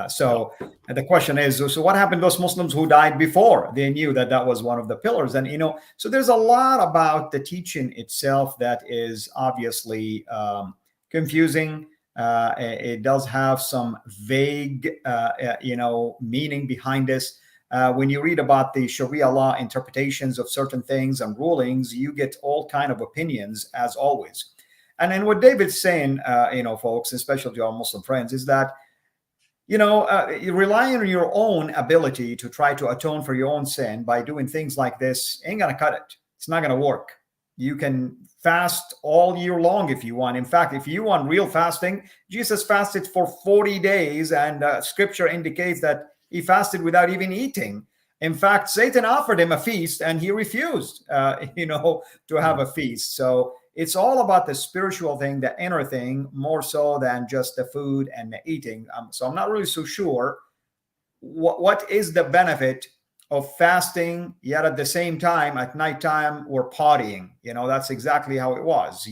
So the question is, so what happened to those Muslims who died before they knew that was one of the pillars? And, so there's a lot about the teaching itself that is obviously confusing. It does have some vague, meaning behind this. When you read about the Sharia law interpretations of certain things and rulings, you get all kind of opinions, as always. And then what David's saying, folks, especially to our Muslim friends, is that, you rely on your own ability to try to atone for your own sin by doing things like this ain't going to cut it. It's not going to work. You can fast all year long if you want. In fact, if you want real fasting, Jesus fasted for 40 days, and scripture indicates that he fasted without even eating. In fact, Satan offered him a feast and he refused, to have a feast. So it's all about the spiritual thing, the inner thing, more so than just the food and the eating. So I'm not really so sure what is the benefit of fasting, yet at the same time, at nighttime, we're partying. That's exactly how it was.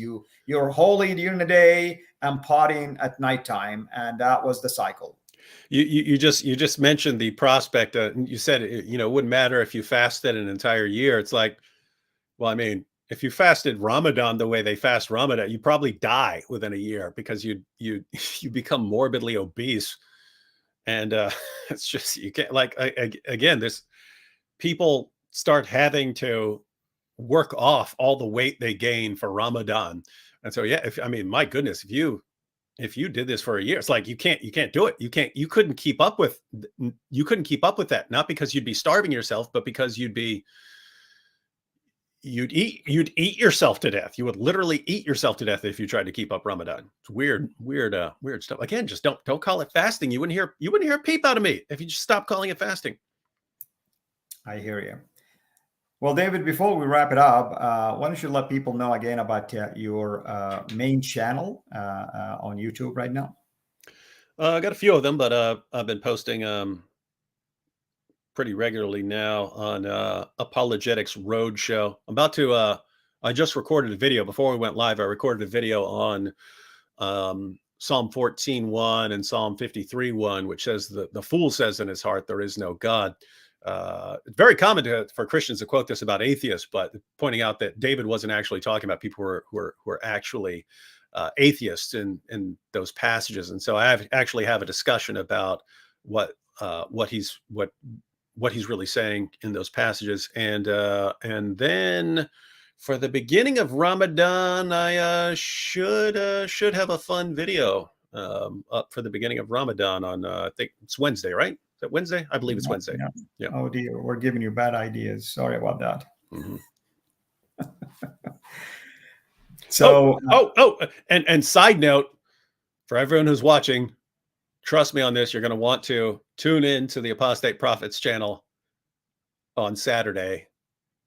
You're holy during the day and partying at nighttime, and that was the cycle. You just mentioned the prospect. You said it wouldn't matter if you fasted an entire year. It's like, well, I mean, if you fasted Ramadan the way they fast Ramadan, you probably die within a year because you become morbidly obese, and it's just, you can't, like, again, this people start having to work off all the weight they gain for Ramadan, and so my goodness, if you did this for a year, it's like you can't do it. You couldn't keep up with that, not because you'd be starving yourself, but because you'd eat yourself to death. You would literally eat yourself to death if you tried to keep up Ramadan. It's weird stuff. Again, just don't call it fasting. You wouldn't hear a peep out of me if you just stopped calling it fasting. I hear you. Well, David, before we wrap it up, why don't you let people know again about your main channel on YouTube right now? I got a few of them, but I've been posting pretty regularly now on Apologetics Roadshow. I just recorded a video before we went live. I recorded a video on Psalm 14:1 and Psalm 53:1, which says the fool says in his heart, there is no God. It's very common for Christians to quote this about atheists, but pointing out that David wasn't actually talking about people who are actually atheists in those passages. And so I actually have a discussion about what he's really saying in those passages. And then for the beginning of Ramadan, I should have a fun video up for the beginning of Ramadan on I think it's Wednesday, right? Is that Wednesday? I believe it's Wednesday. Yeah. Oh dear, we're giving you bad ideas. Sorry about that. Mm-hmm. So and side note for everyone who's watching, trust me on this, you're going to want to tune in to the Apostate Prophets channel on Saturday,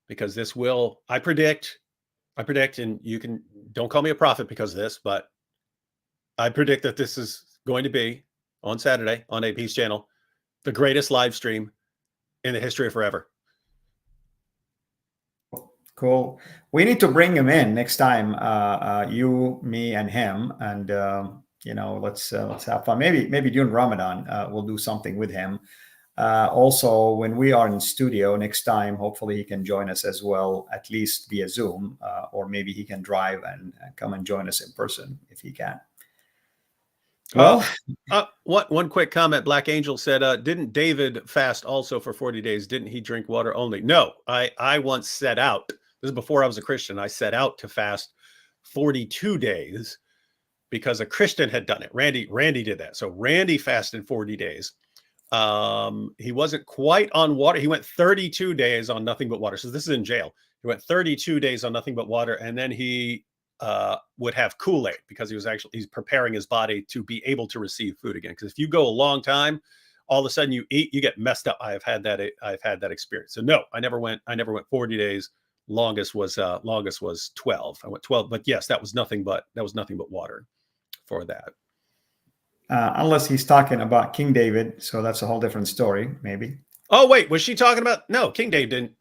because this will, I predict, and you can, don't call me a prophet because of this, but I predict that this is going to be on Saturday on AP's channel, the greatest live stream in the history of forever. Cool. We need to bring him in next time, you, me, and him, and let's have fun. Maybe during Ramadan, we'll do something with him. Also, when we are in studio next time, hopefully he can join us as well, at least via Zoom, or maybe he can drive and come and join us in person if he can. Well, one quick comment. Black Angel said, didn't David fast also for 40 days? Didn't he drink water only? No, I once set out, this is before I was a Christian, I set out to fast 42 days because a Christian had done it. Randy did that. So Randy fasted 40 days. He wasn't quite on water. He went 32 days on nothing but water. So this is in jail. He went 32 days on nothing but water. And then he would have Kool-Aid because he's preparing his body to be able to receive food again. Because if you go a long time, all of a sudden you eat, you get messed up. I've had that experience. So no, I never went 40 days. Longest was 12. I went 12, but yes, that was nothing but water for that. Unless he's talking about King David, so that's a whole different story, maybe. Oh wait, was she talking about? No, King David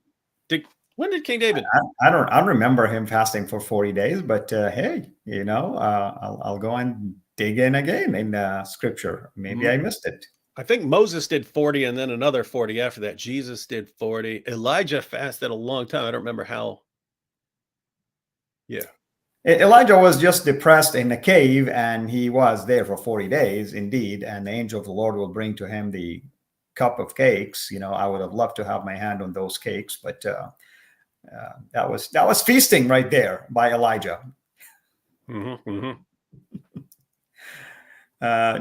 didn't. When did King David? I don't remember him fasting for 40 days, but hey, I'll go and dig in again in Scripture. Maybe I missed it. I think Moses did 40 and then another 40 after that. Jesus did 40. Elijah fasted a long time. I don't remember how. Yeah. Elijah was just depressed in a cave, and he was there for 40 days, indeed. And the angel of the Lord will bring to him the cup of cakes. I would have loved to have my hand on those cakes, but that was feasting right there by Elijah. Mm-hmm, mm-hmm.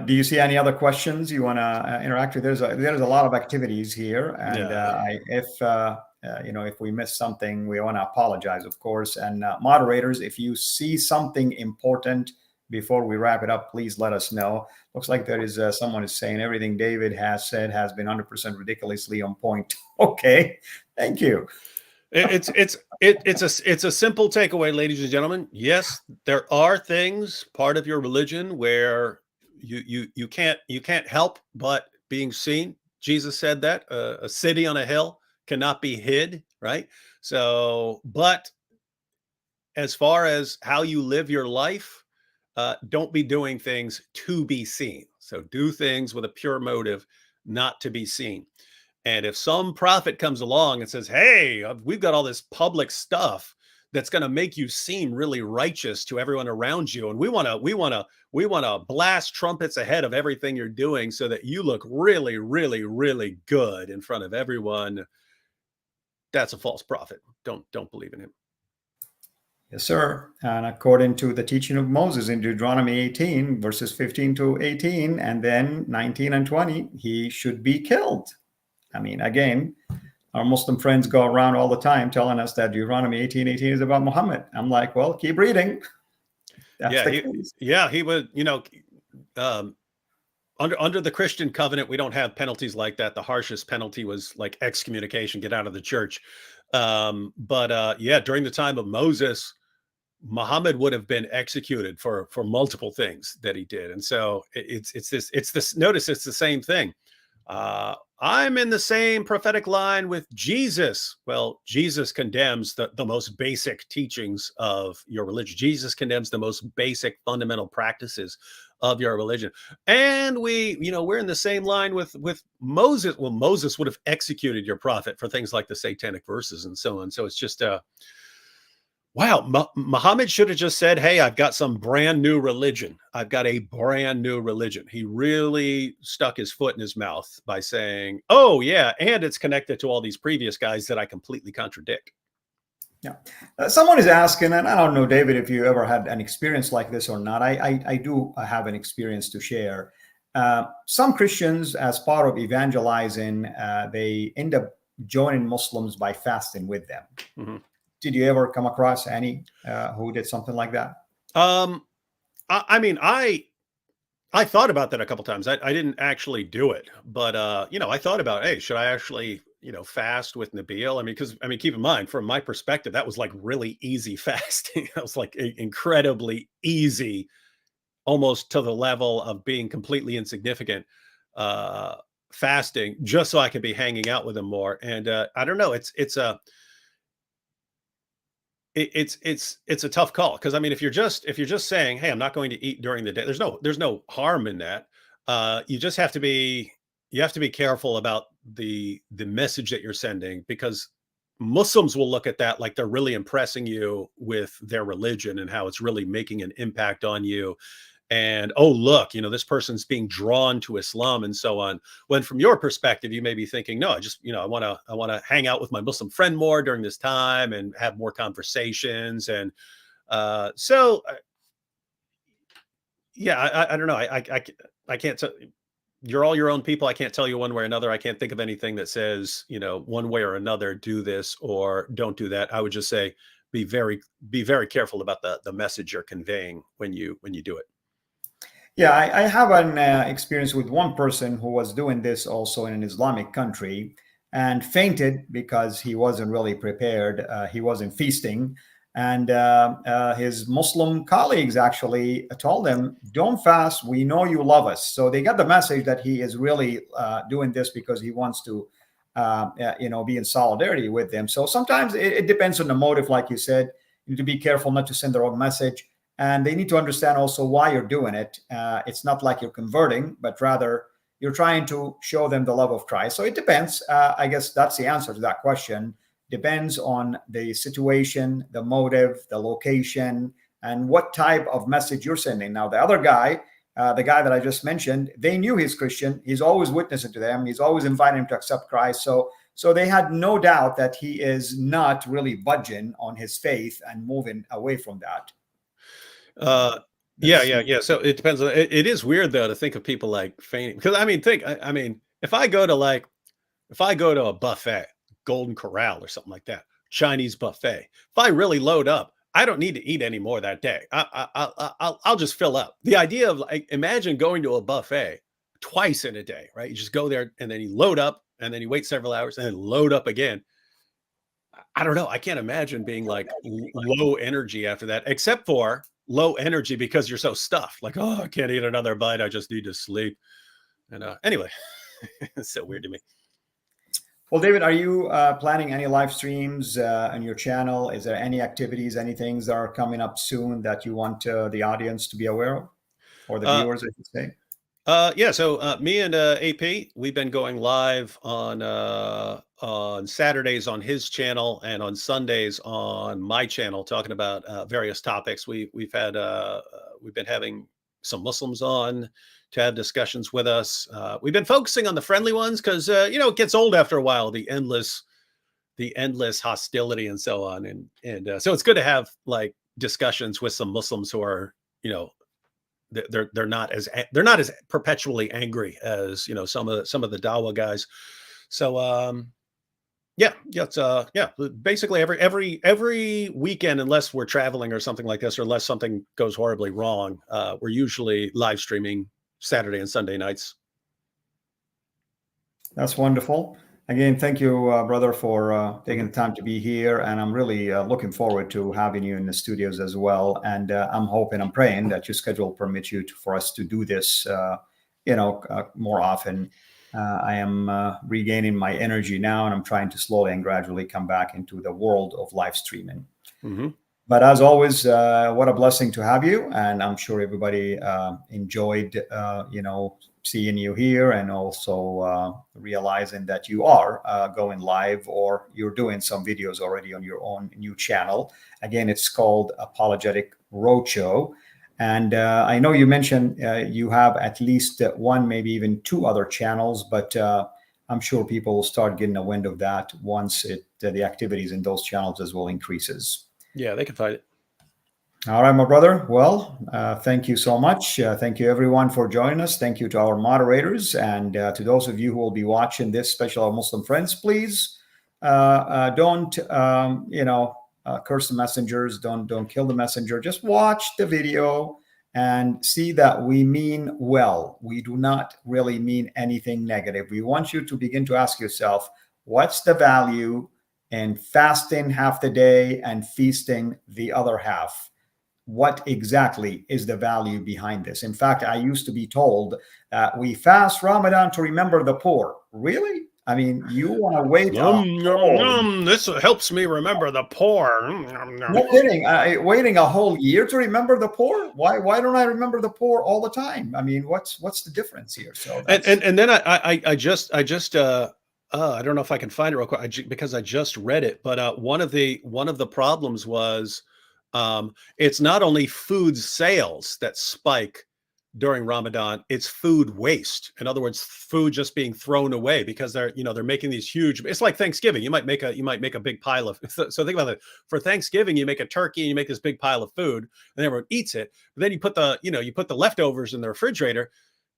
Do you see any other questions you want to interact with? There's a lot of activities here, and if we miss something, we want to apologize, of course. And moderators, if you see something important before we wrap it up, please let us know. Looks like there is someone is saying everything David has said has been 100% ridiculously on point. Okay, thank you. It's a simple takeaway, ladies and gentlemen. Yes, there are things, part of your religion, where you can't help but being seen. Jesus said that a city on a hill cannot be hid, right? So, but as far as how you live your life, don't be doing things to be seen. So do things with a pure motive, not to be seen. And if some prophet comes along and says, hey, we've got all this public stuff that's going to make you seem really righteous to everyone around you, and we want to blast trumpets ahead of everything you're doing so that you look really, really, really good in front of everyone, that's a false prophet. Don't believe in him. Yes, sir. And according to the teaching of Moses in Deuteronomy 18, verses 15 to 18, and then 19 and 20, he should be killed. I mean, again, our Muslim friends go around all the time telling us that Deuteronomy 18:18 is about Muhammad. I'm like, well, keep reading. He would, under the Christian covenant, we don't have penalties like that. The harshest penalty was like excommunication, get out of the church. During the time of Moses, Muhammad would have been executed for multiple things that he did. And so notice it's the same thing. I'm in the same prophetic line with Jesus. Well, Jesus condemns the most basic teachings of your religion. Jesus condemns the most basic fundamental practices of your religion. And we're in the same line with Moses. Well, Moses would have executed your prophet for things like the satanic verses and so on. So it's just Wow, Muhammad should have just said, "Hey, I've got some brand new religion. I've got a brand new religion." He really stuck his foot in his mouth by saying, "Oh yeah, and it's connected to all these previous guys that I completely contradict." Yeah. Someone is asking, and I don't know, David, if you ever had an experience like this or not. I do have an experience to share. Some Christians, as part of evangelizing, they end up joining Muslims by fasting with them. Mhm. Did you ever come across any who did something like that? Um, I mean, I thought about that a couple times. I didn't actually do it, but I thought about, hey, should I actually, fast with Nabil? I mean, because keep in mind, from my perspective, that was like really easy fasting. That was like incredibly easy, almost to the level of being completely insignificant. Uh, Fasting just so I could be hanging out with him more. And I don't know, it's a tough call because if you're just saying, hey, I'm not going to eat during the day, there's no harm in that. You just have to be careful about the message that you're sending, because Muslims will look at that like they're really impressing you with their religion and how it's really making an impact on you. And oh, look, this person's being drawn to Islam and so on. When from your perspective, you may be thinking, no, I want to hang out with my Muslim friend more during this time and have more conversations. And yeah, I don't know. I can't tell. You're all your own people. I can't tell you one way or another. I can't think of anything that says, one way or another, do this or don't do that. I would just say be very careful about the message you're conveying when you do it. Yeah, I have an experience with one person who was doing this also in an Islamic country and fainted because he wasn't really prepared. He wasn't feasting. And his Muslim colleagues actually told him, don't fast. We know you love us. So they got the message that he is really doing this because he wants to, be in solidarity with them. So sometimes it depends on the motive, like you said. You need to be careful not to send the wrong message. And they need to understand also why you're doing it. It's not like you're converting, but rather you're trying to show them the love of Christ. So it depends. I guess that's the answer to that question. Depends on the situation, the motive, the location, and what type of message you're sending. Now, the other guy, the guy that I just mentioned, they knew he's Christian. He's always witnessing to them. He's always inviting them to accept Christ. So they had no doubt that he is not really budging on his faith and moving away from that. Uh, yeah, That's yeah, yeah. So it depends on it is weird though to think of people like fainting, because if I go to a buffet, Golden Corral or something like that, Chinese buffet, if I really load up, I don't need to eat any more that day. I'll just fill up. The idea of, like, imagine going to a buffet twice in a day, right? You just go there and then you load up and then you wait several hours and then load up again. I don't know. I can't imagine being like low energy after that, except for low energy because you're so stuffed. Like, oh, I can't eat another bite. I just need to sleep. And anyway, it's so weird to me. Well, David, are you planning any live streams on your channel? Is there any activities, any things that are coming up soon that you want the audience to be aware of, or the Uh, viewers, I should say? yeah. So me and AP, we've been going live on Saturdays on his channel and on Sundays on my channel, talking about various topics. We've been having some Muslims on to have discussions with us. We've been focusing on the friendly ones because it gets old after a while, the endless hostility and so on, and so it's good to have like discussions with some Muslims who are, they're not as perpetually angry as some of the Dawa guys. So yeah, it's basically every weekend, unless we're traveling or something like this, or unless something goes horribly wrong, we're usually live streaming Saturday and Sunday nights. That's wonderful. Again, thank you, brother, for taking the time to be here. And I'm really looking forward to having you in the studios as well. And I'm hoping, I'm praying that your schedule permits you for us to do this, more often. I am regaining my energy now, and I'm trying to slowly and gradually come back into the world of live streaming. Hmm. But as always, what a blessing to have you. And I'm sure everybody enjoyed, seeing you here, and also realizing that you are going live, or you're doing some videos already on your own new channel. Again, it's called Apologetic Roadshow. And I know you mentioned you have at least one, maybe even two other channels, but I'm sure people will start getting a wind of that once the activities in those channels as well increases. Yeah, they can find it. All right, my brother. Well, thank you so much. Thank you, everyone, for joining us. Thank you to our moderators, and to those of you who will be watching this, especially our Muslim friends. Please don't, curse the messengers. Don't kill the messenger. Just watch the video and see that we mean well. We do not really mean anything negative. We want you to begin to ask yourself, what's the value in fasting half the day and feasting the other half? What exactly is the value behind this? In fact, I used to be told that we fast Ramadan to remember the poor. Really? I mean, you want to wait this helps me remember the poor. No kidding. Waiting a whole year to remember the poor? Why don't I remember the poor all the time? I mean, what's the difference here? So and then I just I don't know if I can find it real quick because I just read it, but one of the problems was it's not only food sales that spike during Ramadan, it's food waste. In other words, food just being thrown away because they're making these huge. It's like Thanksgiving. You might make a big pile of. So think about it. For Thanksgiving, you make a turkey and you make this big pile of food, and everyone eats it. But then you put the leftovers in the refrigerator.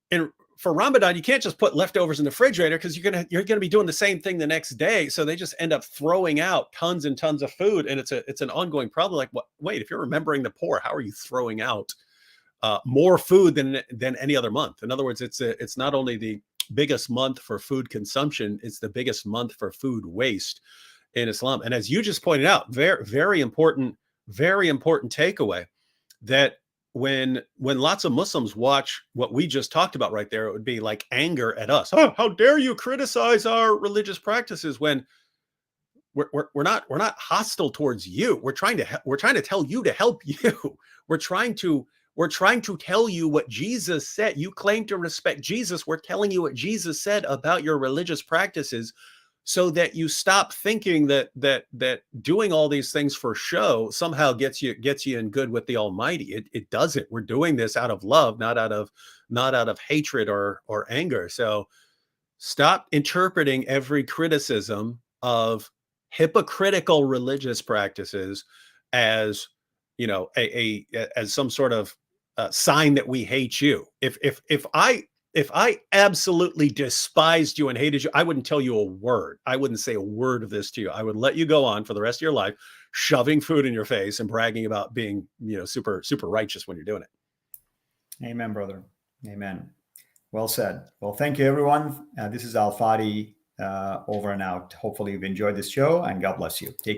And for Ramadan, you can't just put leftovers in the refrigerator because you're gonna be doing the same thing the next day. So they just end up throwing out tons and tons of food, and it's an ongoing problem. Like, wait, if you're remembering the poor, how are you throwing out more food than any other month? In other words, it's not only the biggest month for food consumption, it's the biggest month for food waste in Islam. And as you just pointed out, very important takeaway, that when lots of Muslims watch what we just talked about right there, it would be like anger at us. Oh, how dare you criticize our religious practices, when we're not hostile towards you. We're trying to tell you to help you. We're trying to tell you what Jesus said. You claim to respect Jesus. We're telling you what Jesus said about your religious practices, so that you stop thinking that doing all these things for show somehow gets you in good with the Almighty. It doesn't. We're doing this out of love, not out of hatred or anger. So stop interpreting every criticism of hypocritical religious practices as as some sort of sign that we hate you. If I absolutely despised you and hated you, I wouldn't tell you a word. I wouldn't say a word of this to you. I would let you go on for the rest of your life, shoving food in your face and bragging about being, super righteous when you're doing it. Amen, brother. Amen. Well said. Well, thank you, everyone. This is Al Fadi, over and out. Hopefully you've enjoyed this show, and God bless you. Take care.